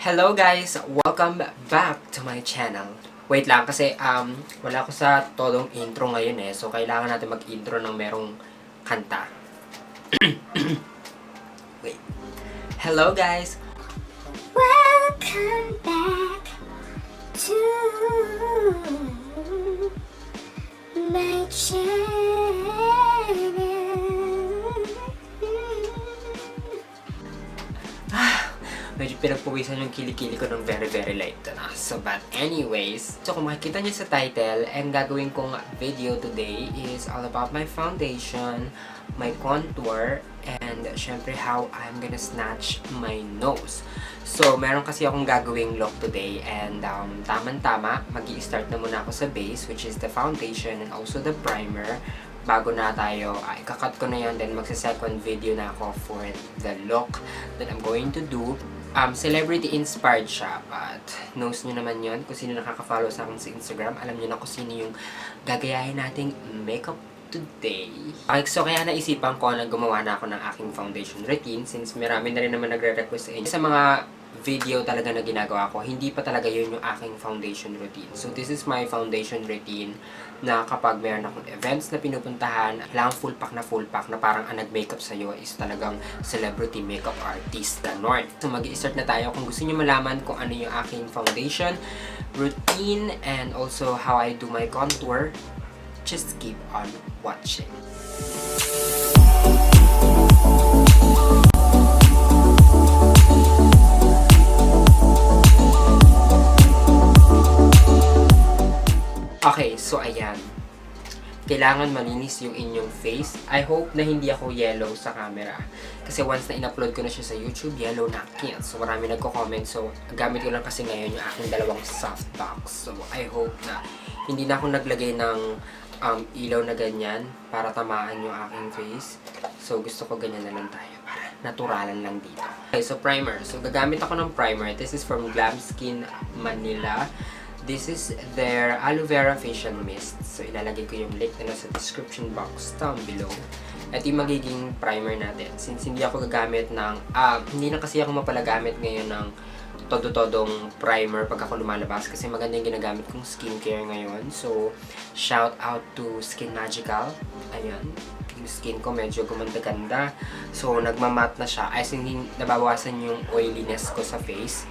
Hello guys! Welcome back to my channel. Wait lang kasi wala ko sa todong intro ngayon eh. So kailangan natin mag-intro ng merong kanta. Wait. Hello guys! Welcome back to my channel. Medyo pinagpawisan yung kilikili ko ng very light na. So, but anyways, so kung makikita niyo sa title, ang gagawin kong video today is all about my foundation, my contour, and syempre how I'm gonna snatch my nose. So, meron kasi akong gagawing look today and tama-tama, mag-i-start na muna ako sa base, which is the foundation and also the primer. Bago na tayo, ikakat ko na yan, then magsa-second video na ako for the look that I'm going to do. Celebrity-inspired siya, but knows nyo naman yon kung sino nakaka-follow sa akin sa Instagram. Alam nyo na kung sino yung gagayahin nating makeup today. Okay, so kaya naisipan ko na gumawa na ako ng aking foundation routine since marami na rin naman nagre-request sa inyo. Sa mga video talaga na ginagawa ko, hindi pa talaga yun yung aking foundation routine. So this is my foundation routine na kapag meron akong events na pinupuntahan, kailangan full pack na parang ang nag-makeup sa'yo is talagang celebrity makeup artist ganon. So mag-i-start na tayo. Kung gusto niyo malaman kung ano yung aking foundation routine and also how I do my contour, just keep on watching. Okay, so ayan. Kailangan malinis yung inyong face. I hope na hindi ako yellow sa camera. Kasi once na in-upload ko na siya sa YouTube, yellow na akin. So marami nagko-comment. So gamit ko lang kasi ngayon yung aking dalawang softbox. So I hope na hindi na ako naglagay ng ilaw na ganyan para tamaan yung aking face. So gusto ko ganyan na lang tayo para naturalan lang dito. Okay, so primer. So gagamit ako ng primer. This is from Glamskin, Manila. This is their Aloe Vera facial mist. So, ilalagay ko yung link na sa description box down below. At yung magiging primer natin. Since hindi ako gagamit ng, hindi na kasi ako mapalagamit ngayon ng todo-todong primer pag ako lumalabas. Kasi maganda yung ginagamit kong skincare ngayon. So, shout out to Skin Magical. Ayan. Yung skin ko medyo gumanda-ganda. So, nagmamat na siya. As in, nabawasan yung oiliness ko sa face.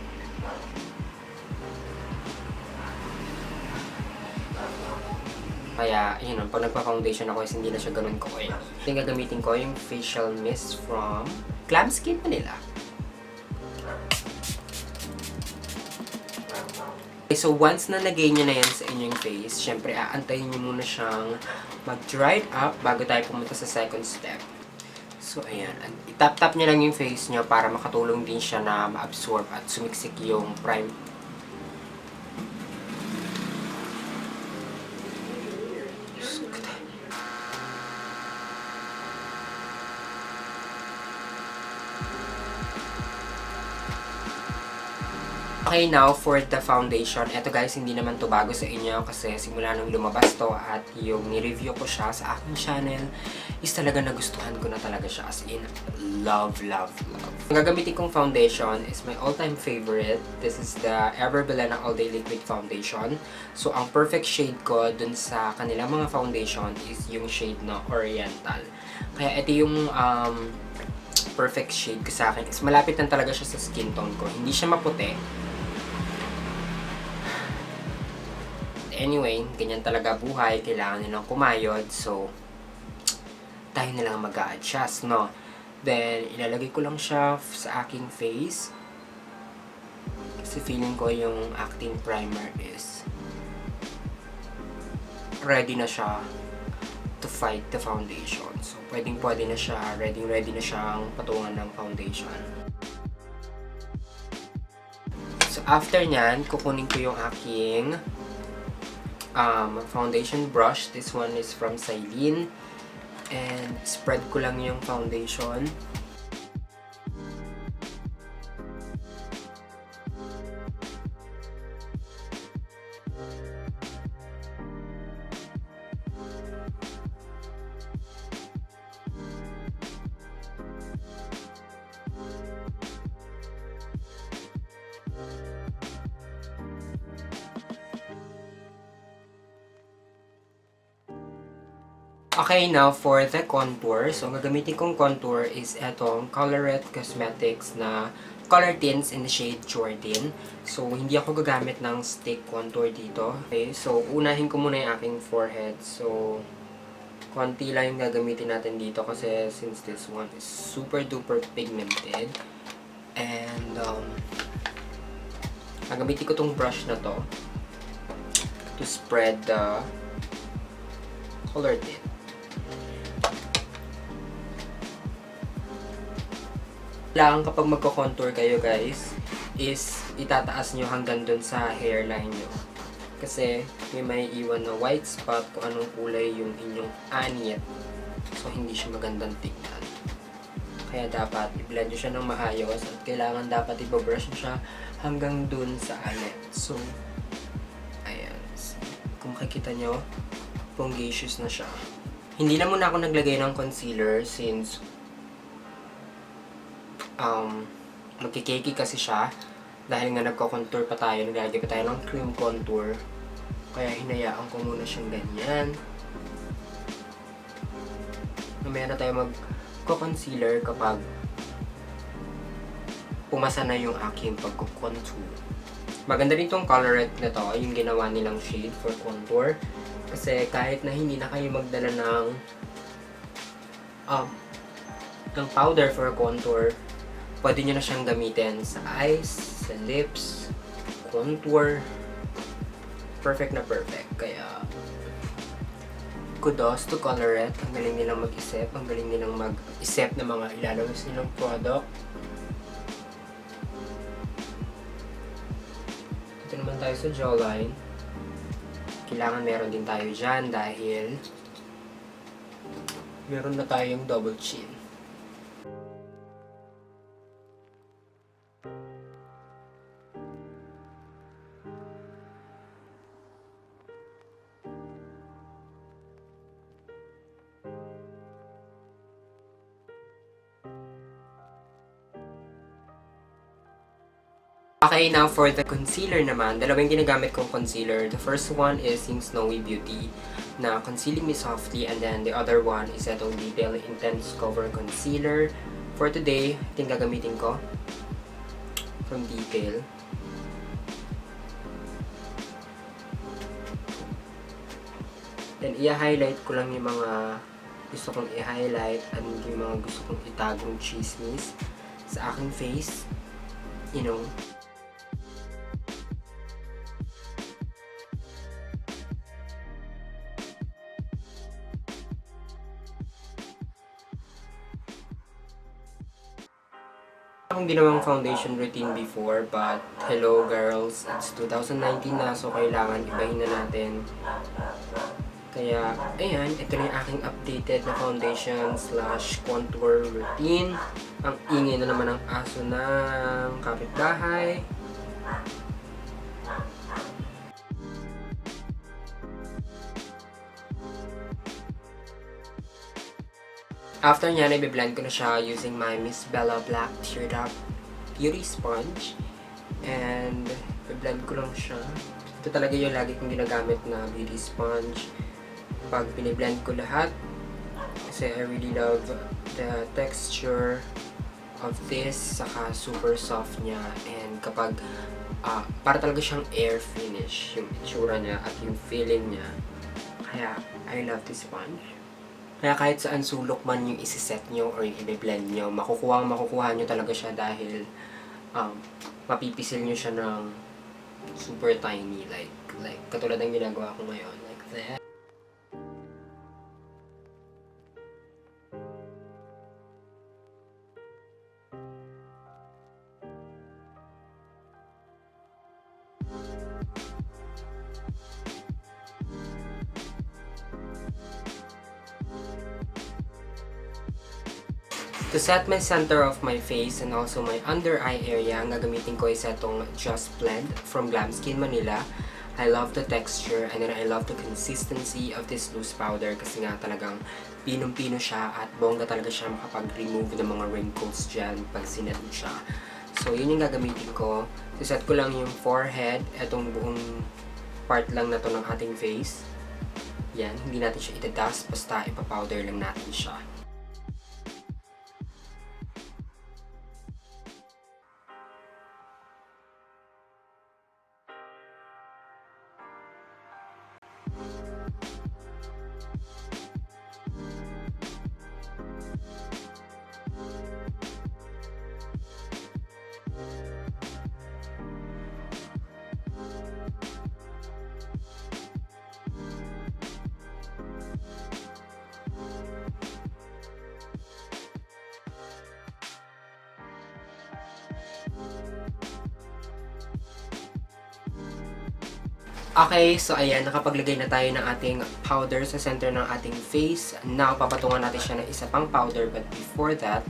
Kaya, yun pag nagpa-foundation ako is hindi na siya ganun ko-oil. Yung gagamitin ko yung facial mist from Glamskin, Manila. Okay, so once na lagay nyo na yan sa inyong face, syempre aantayin nyo muna siyang mag-dried up bago tayo pumunta sa second step. So, ayan. Itap-tap nyo lang yung face nyo para makatulong din siya na ma-absorb at sumiksik yung prime. Okay, now for the foundation. Eto guys, hindi naman to bago sa inyo kasi simula nung lumabas to at yung ni-review ko siya sa aking channel is talaga nagustuhan ko na talaga siya, as in love. Ang gagamitin kong foundation is my all-time favorite. This is the Bilena All Day Liquid Foundation. So, ang perfect shade ko dun sa kanilang mga foundation is yung shade na Oriental. Kaya ito yung perfect shade ko sa akin. Is malapit lang talaga siya sa skin tone ko. Hindi siya maputi. Anyway, ganyan talaga buhay. Kailangan nilang kumayod. So, tayo na lang mag-a-adjust, no? Then, ilalagay ko lang siya sa aking face. Kasi feeling ko yung acting primer is ready na siya to fight the foundation. So, pwede na siya, ready na siyang patungan ng foundation. So, after nyan, kukunin ko yung aking foundation brush. This one is from Sandee. And spread ko lang yung foundation. Okay, now for the contour. So, ang gagamitin kong contour is etong Colourette Cosmetics na color tints in the shade Jordyn. So, hindi ako gagamit ng stick contour dito. Okay, so, unahin ko muna yung aking forehead. So, konti lang yung gagamitin natin dito kasi since this one is super duper pigmented. And, gagamitin ko tong brush na to to spread the color tint. Kailangan kapag magko-contour kayo guys, is itataas nyo hanggang dun sa hairline nyo. Kasi may iwan na white spot kung anong kulay yung inyong anit. So, hindi siya magandang tignan. Kaya dapat i-blend nyo siya ng maayos at kailangan dapat i-brush nyo siya hanggang dun sa anit. So, ayan. Kung makikita nyo, ponggacious na siya. Hindi na muna ako naglagay ng concealer since magkikiki kasi siya dahil nga nagko-contour pa tayo, naglalagay pa tayo ng cream contour, kaya hinayaan ko muna siyang ganyan. Mamaya na tayo magko-concealer kapag pumasa na yung aking pagko-contour. Maganda rin tong Colourette na to, yung ginawa nilang shade for contour, kasi kahit na hindi na kayo magdala ng powder for contour, pwede nyo na siyang gamitin sa eyes, sa lips, contour. Perfect na perfect. Kaya, kudos to Colourette. Ang galing nilang mag-isip. Ang galing nilang mag-isip ng mga ilalabas nilang product. Ito naman tayo sa jawline. Kailangan meron din tayo dyan dahil meron na tayong double chin. Okay, now for the concealer naman, dalawang ginagamit kong concealer. The first one is yung Snowy Beauty na Concealing Me Softly, and then the other one is itong Detail Intense Cover Concealer. For today, ito yung gagamitin ko from Detail. Then, i-highlight ko lang yung mga gusto kong i-highlight and yung mga gusto kong itagong chismis sa aking face. You know, akong ginawang foundation routine before, but hello girls, it's 2019 na, so kailangan ibahin na natin. Kaya, ayan, ito na yung aking updated na foundation / contour routine. Ang ingay na naman ng aso ng kapitbahay. After nyan, i-blend ko na siya using my Miss Bella Black Teardrop Beauty Sponge. And, i-blend ko lang siya. Ito talaga yung lagi kong ginagamit na beauty sponge. Pag piniblend ko lahat, kasi I really love the texture of this, saka super soft niya. And kapag, para talaga siyang air finish, yung itsura niya at yung feeling niya. Kaya, I love this sponge. Kaya kahit saan sulok man yung isi-set nyo or yung i-blend nyo, makukuha nyo talaga siya dahil mapipisil nyo siya ng super tiny, like katulad ng ginagawa ko ngayon, like that. To set my center of my face and also my under eye area, ang gagamitin ko is itong Just Blend from Glamskin, Manila. I love the texture and then I love the consistency of this loose powder kasi nga talagang pinong-pino siya at bongga talaga siya makapag-remove ng mga wrinkles dyan pag sinet siya. So, yun yung gagamitin ko. Set ko lang yung forehead, etong buong part lang na to ng ating face. Yan, hindi natin siya itadust, basta ipapowder lang natin siya. Okay, so ayan, nakapaglagay na tayo ng ating powder sa center ng ating face. Now, papatungan natin siya ng isa pang powder. But before that,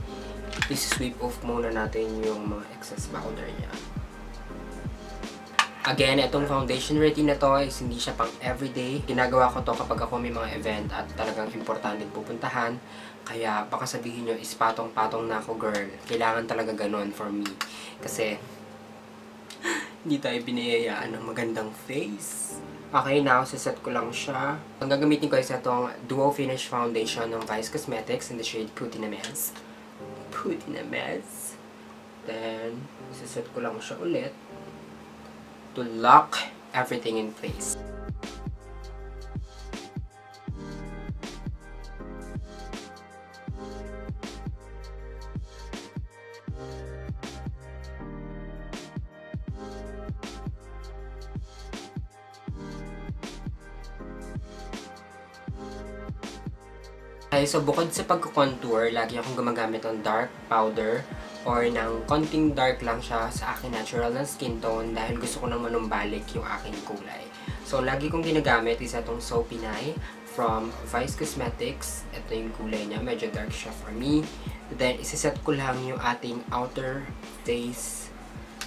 i-sweep off muna natin yung mga excess powder niya. Again, itong foundation routine na to is hindi siya pang everyday. Ginagawa ko to kapag ako may mga event at talagang importante pupuntahan. Kaya baka sabihin nyo, is patong-patong na ako, girl. Kailangan talaga ganon for me. Kasi hindi tayo biniyayaan ng magandang face. Okay, now, siset ko lang siya. Ang gagamitin ko is itong Duo Finish Foundation ng Vice Cosmetics in the shade Putinamez. Then, siset ko lang siya ulit to lock everything in place. Okay, so bukod sa pagko-contour, lagi akong gumagamit ng dark powder or ng konting dark lang siya sa aking natural na skin tone dahil gusto ko nang manumbalik yung aking kulay. So, lagi kong ginagamit is itong Pinay from Vice Cosmetics. Ito yung kulay niya. Medyo dark siya for me. Then, isiset ko lang yung ating outer face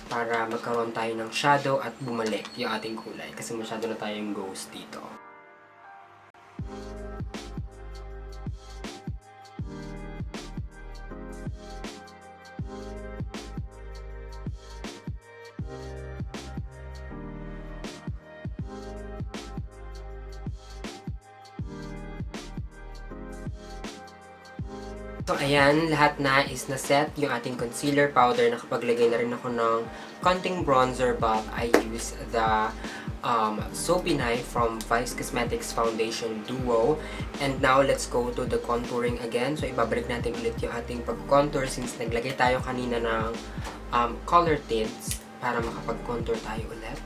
para magkaroon tayo ng shadow at bumalik yung ating kulay kasi masyado na tayong ghost dito. So, ayan, lahat na is na-set yung ating concealer powder. Nakapaglagay na rin ako ng konting bronzer, but I use the Pinay from Vice Cosmetics Foundation Duo. And now, let's go to the contouring again. So, ibabalik natin ulit yung ating pag-contour since naglagay tayo kanina ng Colourtints para makapag-contour tayo ulit.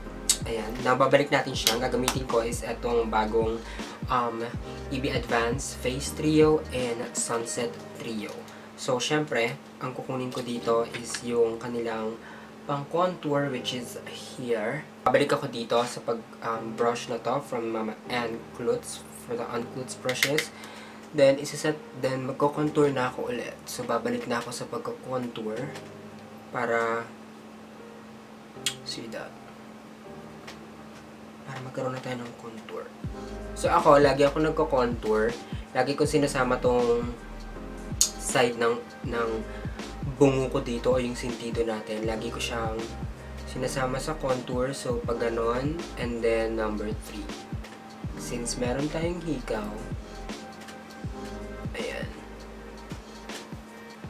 Ayan, nababalik natin siya. Ang gagamitin ko is itong bagong EB Advance Face Trio and Sunset Trio. So, syempre, ang kukunin ko dito is yung kanilang pang-contour, which is here. Babalik ako dito sa pag-brush na to from Clutz for the Clutz brushes. Then, magko-contour na ako ulit. So, babalik na ako sa pagko-contour para see that. Para magkaroon na tayo ng contour. So ako, lagi ako nagko-contour. Lagi ko sinasama tong side ng bungo ko dito o yung sentido natin. Lagi ko siyang sinasama sa contour. So pag ganon, and then number 3. Since meron tayong hikaw, ayan.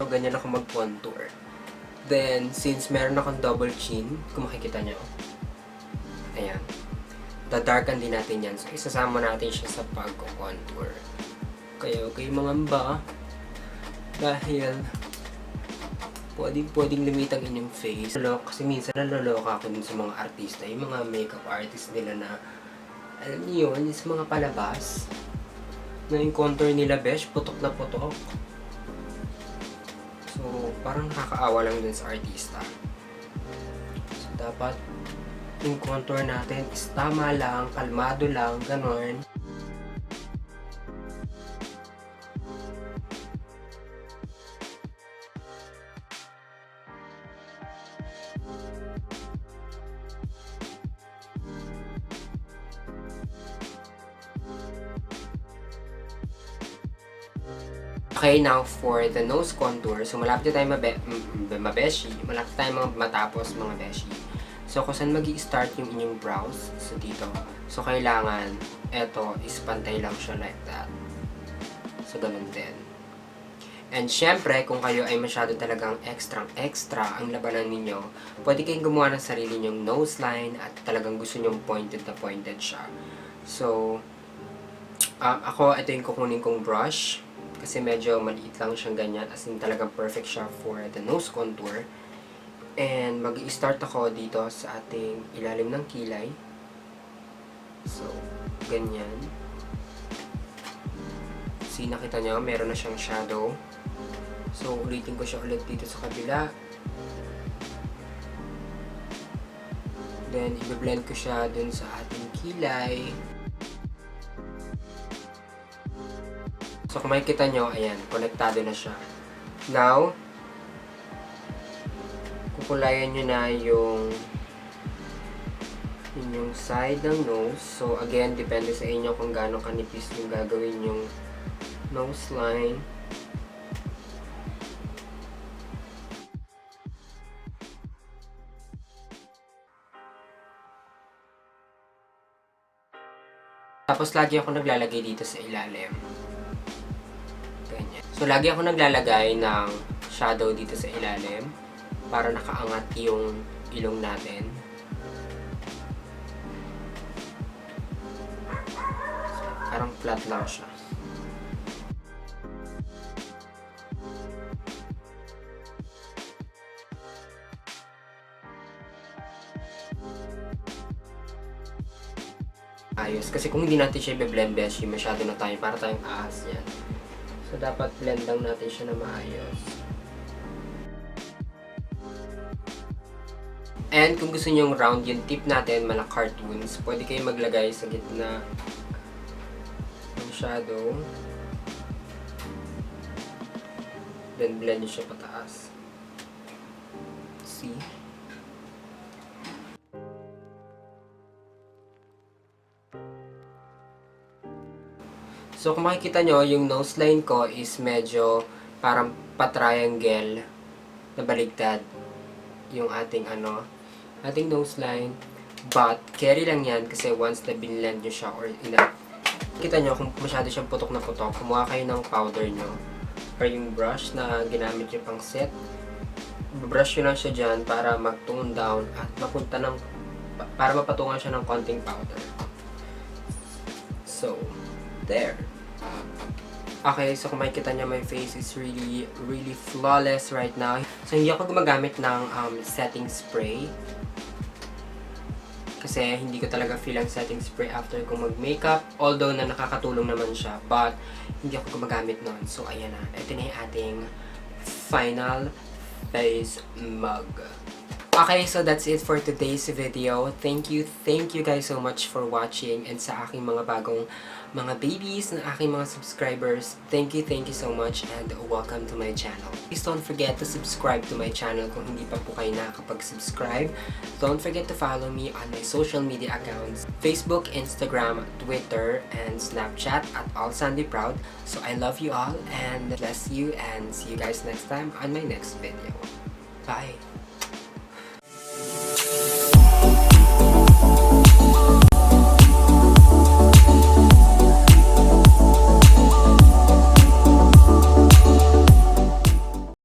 So ganyan ako mag-contour. Then, since meron akong double chin, kung makikita nyo, ayan. Dadarkan din natin yan. So, isasama natin siya sa pag-contour. Kaya, okay mga mba. Dahil, pwedeng lumitang inyong face. Kasi minsan naloloka ako dun sa mga artista. Yung mga makeup artist nila na, alam niyo yun, sa mga palabas. Na yung contour nila, besh, putok na putok. So, parang nakakaawa lang dun sa artista. So, dapat, yung contour natin is tama lang, kalmado lang, ganon. Okay, now for the nose contour. So, malapit na tayo mabeshi. Malapit tayo matapos mga beshi. So, kung saan mag-i-start yung inyong brows, so dito. So, kailangan, eto, is pantay lang siya like that. So, ganun din. And syempre, kung kayo ay masyado talagang extra ang labanan ninyo, pwede kayong gumawa ng sarili nyong nose line at talagang gusto nyong pointed na pointed siya. So, ako, ito yung kukunin kong brush. Kasi medyo maliit lang siyang ganyan. As in, talagang perfect siya for the nose contour. And mag-i-start ako dito sa ating ilalim ng kilay. So, ganyan. See, nakita nyo, meron na siyang shadow. So, ulitin ko siya ulit dito sa kabila. Then, i-blend ko siya dun sa ating kilay. So, kung makikita nyo, ayan, konektado na siya. Now, kukulayan nyo na yung inyong side ng nose. So, again, depende sa inyo kung gaano kanipis yung gagawin yung nose line. Tapos, lagi ako naglalagay dito sa ilalim. Ganyan. So, lagi ako naglalagay ng shadow dito sa ilalim para nakaangat yung ilong natin. So, parang flat lang siya. Ayos. Kasi kung hindi natin siya i-blend, beshi, masyado na tayo. Para tayong ahas yan. So, dapat blend lang natin siya na maayos. And kung gusto nyo round yung tip natin, mala cartoons, pwede kayo maglagay sa gitna ng shadow. Then, blend nyo siya pataas. See? So, kung makikita nyo, yung nose line ko is medyo parang pa-triangle na baligtad yung ating ating nose line. But, carry lang yan kasi once na binlend nyo siya or kita nyo kung masyado siyang putok na putok, kumuha kayo ng powder nyo or yung brush na ginamit nyo pang set. Brush nyo lang siya dyan para mag-tone down at mapunta ng para mapatungan siya ng konting powder. So, there. Okay, so kung makikita niya, my face is really flawless right now. So, hindi ako gumagamit ng setting spray. Kasi hindi ko talaga feel ang setting spray after kong mag-makeup. Although na nakakatulong naman siya. But, hindi ako gumagamit nun. So, ayan na. Ito na yung ating final face mug. Okay, so that's it for today's video. Thank you guys so much for watching. And sa aking mga bagong mga babies, na aking mga subscribers, thank you so much and welcome to my channel. Please don't forget to subscribe to my channel kung hindi pa po kayo nakakapag-subscribe. Don't forget to follow me on my social media accounts, Facebook, Instagram, Twitter, and Snapchat at @allsandeeproud. So I love you all and bless you and see you guys next time on my next video. Bye!